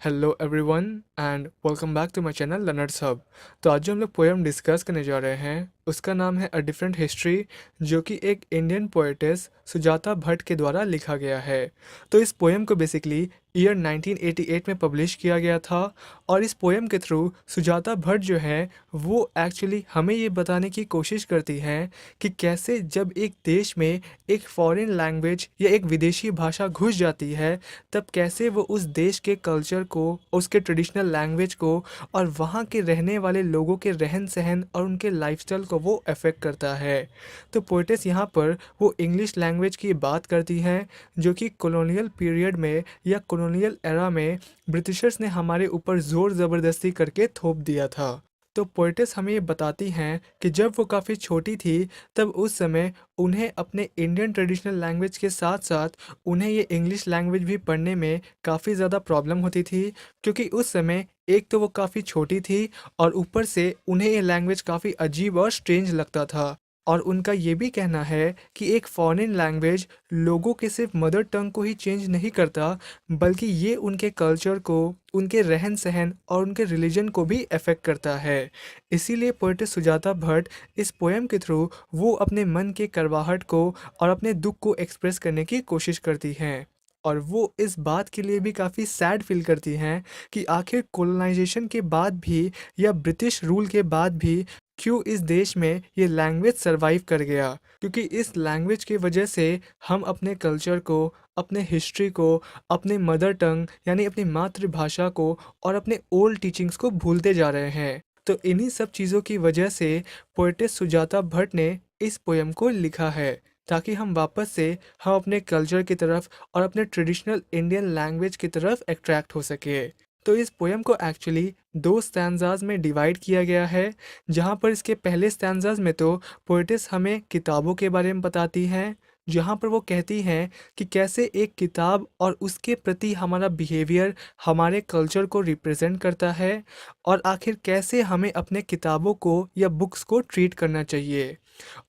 Hello everyone and welcome back to my channel learners hub. तो आज जो हम लोग पोएम डिस्कस करने जा रहे हैं उसका नाम है अ डिफरेंट हिस्ट्री, जो कि एक इंडियन पोएटेस सुजाता भट्ट के द्वारा लिखा गया है। तो इस पोएम को बेसिकली ईयर 1988 में पब्लिश किया गया था। और इस पोएम के थ्रू सुजाता भट्ट जो है वो एक्चुअली हमें ये बताने की कोशिश करती हैं कि कैसे जब एक देश में एक फॉरेन लैंग्वेज या एक विदेशी भाषा घुस जाती है, तब कैसे वो उस देश के कल्चर को, उसके ट्रेडिशनल लैंग्वेज को और वहाँ के रहने वाले लोगों के रहन सहन और उनके लाइफस्टाइल को वो अफेक्ट करता है। तो पोएटेस यहाँ पर वो इंग्लिश लैंग्वेज की बात करती हैं, जो कि कॉलोनियल पीरियड में या कॉलोनियल एरा में ब्रिटिशर्स ने हमारे ऊपर ज़ोर ज़बरदस्ती करके थोप दिया था। तो पोएटेस हमें ये बताती हैं कि जब वो काफ़ी छोटी थी, तब उस समय उन्हें अपने इंडियन ट्रेडिशनल लैंग्वेज के साथ साथ उन्हें ये इंग्लिश लैंग्वेज भी पढ़ने में काफ़ी ज़्यादा प्रॉब्लम होती थी, क्योंकि उस समय एक तो वो काफ़ी छोटी थी और ऊपर से उन्हें ये लैंग्वेज काफ़ी अजीब और स्ट्रेंज लगता था। और उनका ये भी कहना है कि एक फॉरेन लैंग्वेज लोगों के सिर्फ मदर टंग को ही चेंज नहीं करता, बल्कि ये उनके कल्चर को, उनके रहन सहन और उनके रिलीजन को भी अफेक्ट करता है। इसीलिए पोएट सुजाता भट्ट इस पोएम के थ्रू वो अपने मन के करवाहट को और अपने दुख को एक्सप्रेस करने की कोशिश करती हैं। और वो इस बात के लिए भी काफ़ी सैड फील करती हैं कि आखिर कॉलोनाइजेशन के बाद भी या ब्रिटिश रूल के बाद भी क्यों इस देश में ये लैंग्वेज सरवाइव कर गया, क्योंकि इस लैंग्वेज की वजह से हम अपने कल्चर को, अपने हिस्ट्री को, अपने मदर टंग यानी अपनी मातृभाषा को और अपने ओल्ड टीचिंग्स को भूलते जा रहे हैं। तो इन्हीं सब चीज़ों की वजह से पोएटेस सुजाता भट्ट ने इस पोएम को लिखा है, ताकि हम वापस से हम अपने कल्चर की तरफ और अपने ट्रेडिशनल इंडियन लैंग्वेज की तरफ अट्रैक्ट हो सके। तो इस पोएम को एक्चुअली दो स्टैंजाज में डिवाइड किया गया है, जहाँ पर इसके पहले स्टैंजाज में तो पोएटेस हमें किताबों के बारे में बताती हैं, जहाँ पर वो कहती हैं कि कैसे एक किताब और उसके प्रति हमारा बिहेवियर हमारे कल्चर को रिप्रेजेंट करता है, और आखिर कैसे हमें अपने किताबों को या बुक्स को ट्रीट करना चाहिए।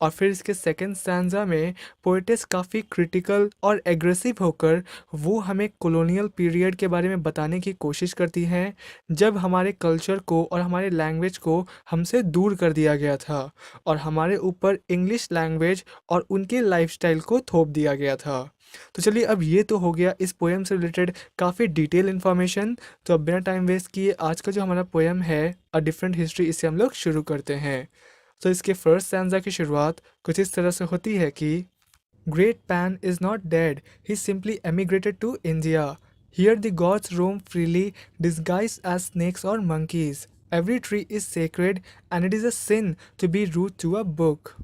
और फिर इसके सेकंड स्टैंजा में पोएटेस काफ़ी क्रिटिकल और एग्रेसिव होकर वो हमें कॉलोनियल पीरियड के बारे में बताने की कोशिश करती हैं, जब हमारे कल्चर को और हमारे लैंग्वेज को हमसे दूर कर दिया गया था और हमारे ऊपर इंग्लिश लैंग्वेज और उनके लाइफस्टाइल को थोप दिया गया था। तो चलिए, अब ये तो हो गया इस पोएम से रिलेटेड काफ़ी डिटेल इन्फॉर्मेशन। तो अब बिना टाइम वेस्ट किए आज का जो हमारा पोएम है अ डिफरेंट हिस्ट्री, इसे हम लोग शुरू करते हैं। तो इसके फर्स्ट स्टैंजा की शुरुआत कुछ इस तरह से होती है कि great Pan is not dead, he simply emigrated to India. Here the gods roam freely disguised as snakes or monkeys. Every tree is sacred and it is a sin to be rude to a book.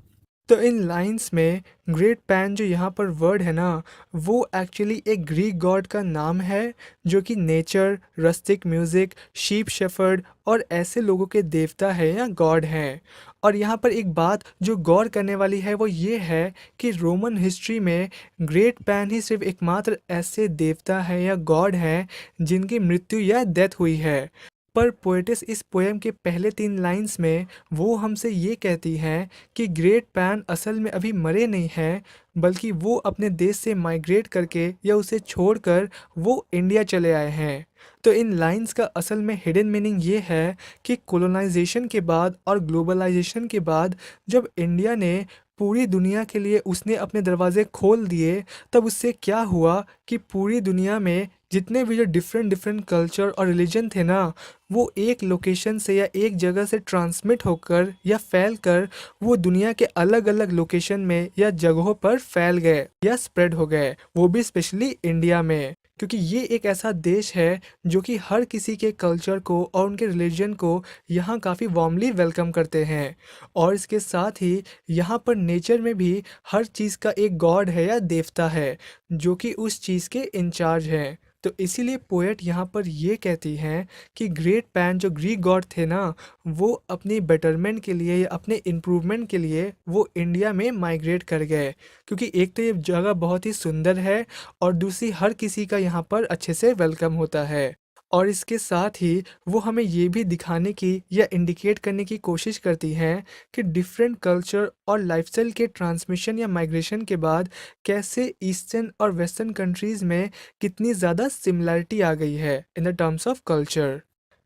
तो इन lines में great pan जो यहाँ पर word है ना, वो actually एक Greek God का नाम है, जो कि nature, rustic music, sheep shepherd और ऐसे लोगों के देवता है या गॉड हैं। और यहाँ पर एक बात जो गौर करने वाली है वो ये है कि रोमन हिस्ट्री में ग्रेट पैन ही सिर्फ एकमात्र ऐसे देवता है या गॉड हैं जिनकी मृत्यु या डेथ हुई है। पर पोएटिस इस पोएम के पहले तीन लाइंस में वो हमसे ये कहती हैं कि ग्रेट पैन असल में अभी मरे नहीं हैं, बल्कि वो अपने देश से माइग्रेट करके या उसे छोड़कर वो इंडिया चले आए हैं। तो इन लाइंस का असल में हिडन मीनिंग ये है कि कॉलोनाइजेशन के बाद और ग्लोबलाइजेशन के बाद जब इंडिया ने पूरी दुनिया के लिए उसने अपने दरवाजे खोल दिए, तब उससे क्या हुआ कि पूरी दुनिया में जितने भी जो डिफरेंट डिफरेंट कल्चर और रिलीजन थे ना, वो एक लोकेशन से या एक जगह से ट्रांसमिट होकर या फैल कर वो दुनिया के अलग अलग लोकेशन में या जगहों पर फैल गए या स्प्रेड हो गए, वो भी स्पेशली इंडिया में। क्योंकि ये एक ऐसा देश है जो कि हर किसी के कल्चर को और उनके रिलीजन को यहाँ काफ़ी वार्मली वेलकम करते हैं। और इसके साथ ही यहाँ पर नेचर में भी हर चीज़ का एक गॉड है या देवता है, जो कि उस चीज़ के इंचार्ज हैं। तो इसीलिए पोएट यहाँ पर ये कहती हैं कि ग्रेट पैन जो ग्रीक गॉड थे ना, वो अपनी बेटरमेंट के लिए या अपने इम्प्रूवमेंट के लिए वो इंडिया में माइग्रेट कर गए, क्योंकि एक तो ये जगह बहुत ही सुंदर है और दूसरी हर किसी का यहाँ पर अच्छे से वेलकम होता है। और इसके साथ ही वो हमें ये भी दिखाने की या इंडिकेट करने की कोशिश करती हैं कि डिफरेंट कल्चर और लाइफस्टाइल के ट्रांसमिशन या माइग्रेशन के बाद कैसे ईस्टर्न और वेस्टर्न कंट्रीज़ में कितनी ज़्यादा सिमिलरिटी आ गई है in the terms of culture.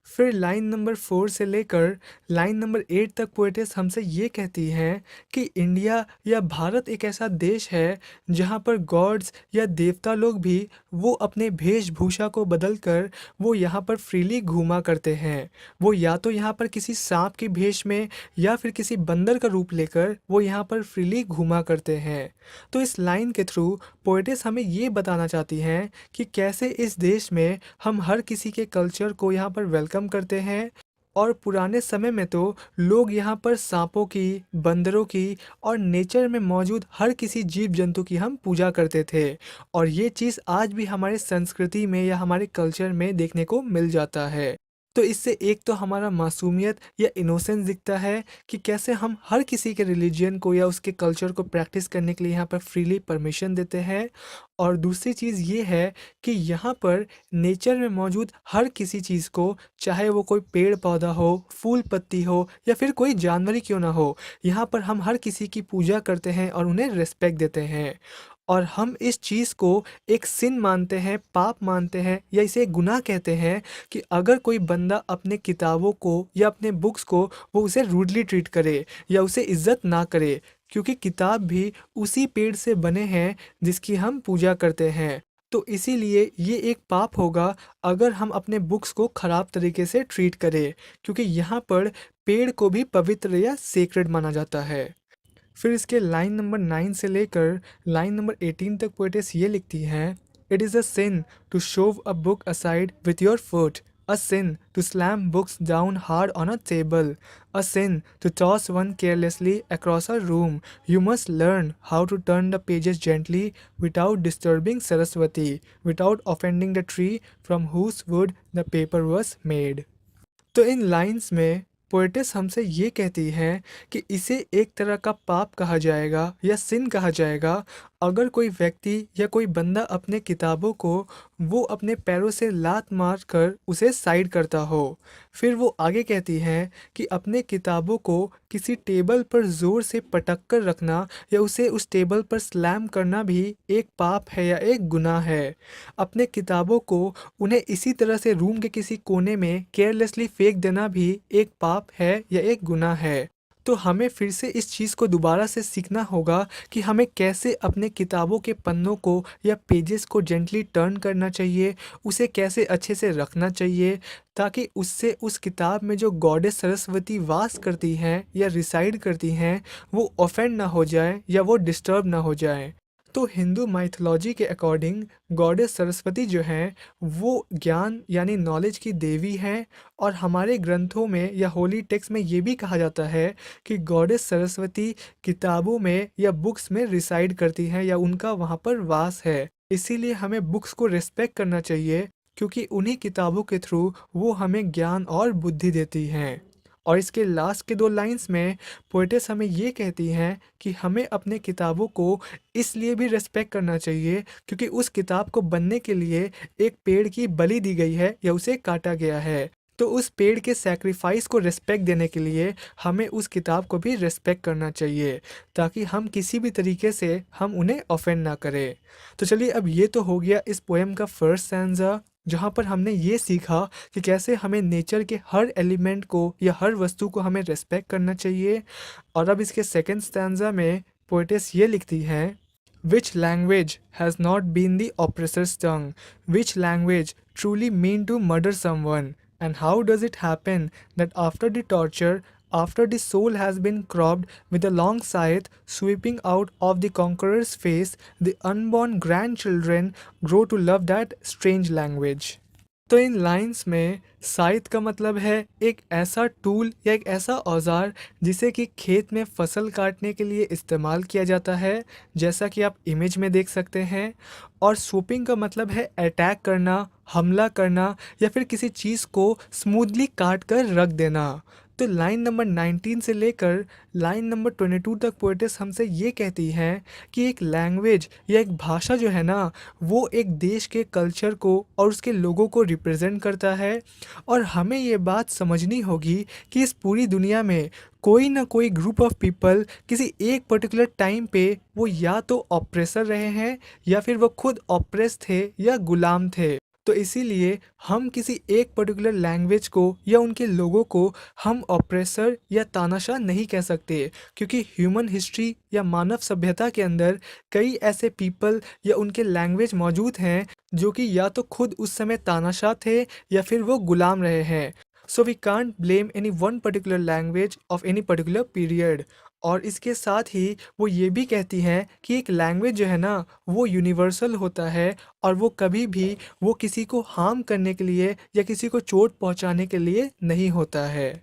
फिर लाइन नंबर 4 से लेकर लाइन नंबर 8 तक पोएटेस हमसे ये कहती हैं कि इंडिया या भारत एक ऐसा देश है जहाँ पर गॉड्स या देवता लोग भी वो अपने वेशभूषा को बदलकर वो यहाँ पर फ्रीली घूमा करते हैं। वो या तो यहाँ पर किसी सांप की भेष में या फिर किसी बंदर का रूप लेकर वो यहाँ पर फ्रीली घूमा करते हैं। तो इस लाइन के थ्रू पोएटेस हमें ये बताना चाहती हैं कि कैसे इस देश में हम हर किसी के कल्चर को यहाँ पर वेलकम करते हैं। और पुराने समय में तो लोग यहाँ पर सांपों की, बंदरों की और नेचर में मौजूद हर किसी जीव जंतु की हम पूजा करते थे। और ये चीज़ आज भी हमारे संस्कृति में या हमारे कल्चर में देखने को मिल जाता है। तो इससे एक तो हमारा मासूमियत या इनोसेंस दिखता है कि कैसे हम हर किसी के रिलीजन को या उसके कल्चर को प्रैक्टिस करने के लिए यहाँ पर फ्रीली परमिशन देते हैं। और दूसरी चीज़ ये है कि यहाँ पर नेचर में मौजूद हर किसी चीज़ को, चाहे वो कोई पेड़ पौधा हो, फूल पत्ती हो या फिर कोई जानवर ही क्यों ना हो, यहाँ पर हम हर किसी की पूजा करते हैं और उन्हें रिस्पेक्ट देते हैं। और हम इस चीज़ को एक सिन मानते हैं, पाप मानते हैं या इसे एक गुनाह कहते हैं कि अगर कोई बंदा अपने किताबों को या अपने बुक्स को वो उसे रूडली ट्रीट करे या उसे इज्जत ना करे, क्योंकि किताब भी उसी पेड़ से बने हैं जिसकी हम पूजा करते हैं। तो इसीलिए ये एक पाप होगा अगर हम अपने बुक्स को ख़राब तरीके से ट्रीट करें, क्योंकि यहाँ पर पेड़ को भी पवित्र या सेक्रेड माना जाता है। फिर इसके लाइन नंबर 9 से लेकर लाइन नंबर 18 तक पोएटेस ये लिखती हैं, it is a sin to shove a book aside with your foot, a sin to slam books down hard on a table, a sin to toss one carelessly across a room. You must learn how to turn the pages gently without disturbing Saraswati, without offending the tree from whose wood the paper was made. तो इन lines में poetess हमसे ये कहती हैं कि इसे एक तरह का पाप कहा जाएगा या सिन कहा जाएगा अगर कोई व्यक्ति या कोई बंदा अपने किताबों को वो अपने पैरों से लात मार कर उसे साइड करता हो। फिर वो आगे कहती हैं कि अपने किताबों को किसी टेबल पर ज़ोर से पटक कर रखना या उसे उस टेबल पर स्लैम करना भी एक पाप है या एक गुनाह है। अपने किताबों को उन्हें इसी तरह से रूम के किसी कोने में केयरलेसली फेंक देना भी एक पाप है या एक गुनाह है। तो हमें फिर से इस चीज़ को दोबारा से सीखना होगा कि हमें कैसे अपने किताबों के पन्नों को या पेजेस को जेंटली टर्न करना चाहिए, उसे कैसे अच्छे से रखना चाहिए ताकि उससे उस किताब में जो गॉडेस सरस्वती वास करती हैं या रिसाइड करती हैं वो ऑफेंड ना हो जाए या वो डिस्टर्ब ना हो जाए। तो हिंदू माइथोलॉजी के अकॉर्डिंग गॉडेस सरस्वती जो हैं वो ज्ञान यानी नॉलेज की देवी हैं। और हमारे ग्रंथों में या होली टेक्स्ट में ये भी कहा जाता है कि गॉडेस सरस्वती किताबों में या बुक्स में रिसाइड करती हैं या उनका वहाँ पर वास है। इसीलिए हमें बुक्स को रिस्पेक्ट करना चाहिए क्योंकि उन्हीं किताबों के थ्रू वो हमें ज्ञान और बुद्धि देती हैं। और इसके लास्ट के 2 लाइंस में पोएटेस हमें ये कहती हैं कि हमें अपने किताबों को इसलिए भी रिस्पेक्ट करना चाहिए क्योंकि उस किताब को बनने के लिए एक पेड़ की बलि दी गई है या उसे काटा गया है। तो उस पेड़ के सैक्रिफाइस को रिस्पेक्ट देने के लिए हमें उस किताब को भी रिस्पेक्ट करना चाहिए ताकि हम किसी भी तरीके से हम उन्हें ऑफेंड ना करें। तो चलिए, अब ये तो हो गया इस पोएम का फर्स्ट स्टैंजा, जहाँ पर हमने ये सीखा कि कैसे हमें नेचर के हर एलिमेंट को या हर वस्तु को हमें रिस्पेक्ट करना चाहिए। और अब इसके सेकंड स्टैंजा में पोएटेस ये लिखती हैं, Which language has not been the oppressor's tongue? Which language truly mean to murder someone? And how does it happen that after the torture, after the soul has been cropped with a long scythe sweeping out of the conqueror's face, the unborn grandchildren grow to love that strange language? तो इन lines में साइथ का मतलब है एक ऐसा tool या एक ऐसा औजार जिसे कि खेत में फसल काटने के लिए इस्तेमाल किया जाता है, जैसा कि आप इमेज में देख सकते हैं। और स्वूपिंग का मतलब है अटैक करना, हमला करना या फिर किसी चीज़ को स्मूथली काट कर रख देना। तो लाइन नंबर 19 से लेकर लाइन नंबर 22 तक पोएटिस हमसे ये कहती है कि एक लैंग्वेज या एक भाषा जो है ना, वो एक देश के कल्चर को और उसके लोगों को रिप्रेजेंट करता है। और हमें ये बात समझनी होगी कि इस पूरी दुनिया में कोई ना कोई ग्रुप ऑफ पीपल किसी एक पर्टिकुलर टाइम पे वो या तो ऑप्रेसर रहे हैं या फिर वो खुद ऑप्रेस थे या गुलाम थे। तो इसीलिए हम किसी एक पर्टिकुलर लैंग्वेज को या उनके लोगों को हम ऑप्रेसर या तानाशाह नहीं कह सकते, क्योंकि ह्यूमन हिस्ट्री या मानव सभ्यता के अंदर कई ऐसे पीपल या उनके लैंग्वेज मौजूद हैं जो कि या तो खुद उस समय तानाशाह थे या फिर वो गुलाम रहे हैं। So we can't blame any one particular language of any particular period. और इसके साथ ही वो ये भी कहती हैं कि एक लैंग्वेज जो है ना, वो यूनिवर्सल होता है और वो कभी भी वो किसी को हार्म करने के लिए या किसी को चोट पहुंचाने के लिए नहीं होता है।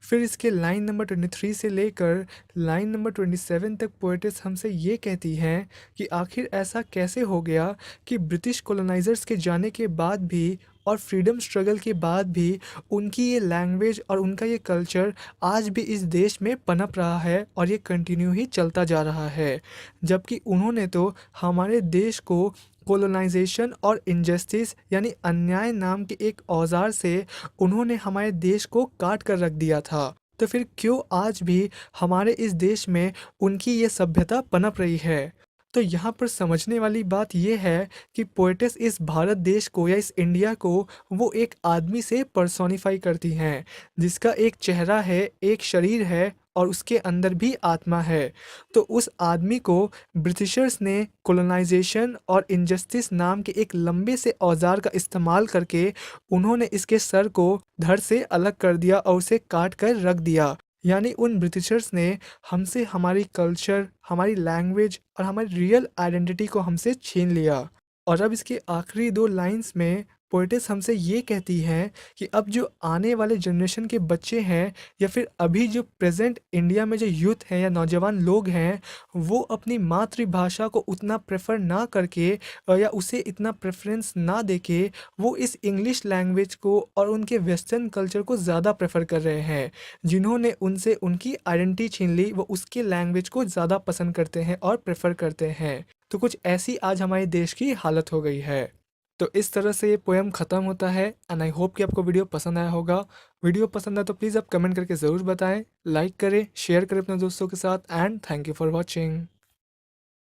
फिर इसके लाइन नंबर 23 से लेकर लाइन नंबर 27 तक पोएटिस हमसे ये कहती हैं कि आखिर ऐसा कैसे हो गया कि ब्रिटिश कॉलोनाइजर्स के जाने के बाद भी और फ्रीडम स्ट्रगल के बाद भी उनकी ये लैंग्वेज और उनका ये कल्चर आज भी इस देश में पनप रहा है और ये कंटिन्यू ही चलता जा रहा है। जबकि उन्होंने तो हमारे देश को कोलोनाइजेशन और इनजस्टिस यानी अन्याय नाम के एक औजार से उन्होंने हमारे देश को काट कर रख दिया था। तो फिर क्यों आज भी हमारे इस देश में उनकी ये सभ्यता पनप रही है? तो यहाँ पर समझने वाली बात ये है कि पोएटिस इस भारत देश को या इस इंडिया को वो एक आदमी से पर्सोनिफाई करती हैं, जिसका एक चेहरा है, एक शरीर है और उसके अंदर भी आत्मा है। तो उस आदमी को ब्रिटिशर्स ने कॉलोनाइजेशन और इनजस्टिस नाम के एक लंबे से औजार का इस्तेमाल करके उन्होंने इसके सर को धड़ से अलग कर दिया और उसे काट कर रख दिया। यानी उन ब्रिटिशर्स ने हमसे हमारी कल्चर, हमारी लैंग्वेज और हमारी रियल आइडेंटिटी को हमसे छीन लिया। और अब इसके आखिरी दो लाइंस में पोएटिस हमसे ये कहती हैं कि अब जो आने वाले जनरेशन के बच्चे हैं या फिर अभी जो प्रेजेंट इंडिया में जो यूथ हैं या नौजवान लोग हैं, वो अपनी मातृभाषा को उतना प्रेफर ना करके या उसे इतना प्रेफरेंस ना देके वो इस इंग्लिश लैंग्वेज को और उनके वेस्टर्न कल्चर को ज़्यादा प्रेफर कर रहे हैं। जिन्होंने उनसे उनकी आइडेंटिटी छीन ली, वो उसके लैंग्वेज को ज़्यादा पसंद करते हैं और प्रेफर करते हैं। तो कुछ ऐसी आज हमारे देश की हालत हो गई है। तो इस तरह से ये पोएम ख़त्म होता है एंड आई होप कि आपको वीडियो पसंद आया होगा। वीडियो पसंद आए तो प्लीज़ आप कमेंट करके ज़रूर बताएं, लाइक करें, शेयर करें अपने दोस्तों के साथ and thank you for watching.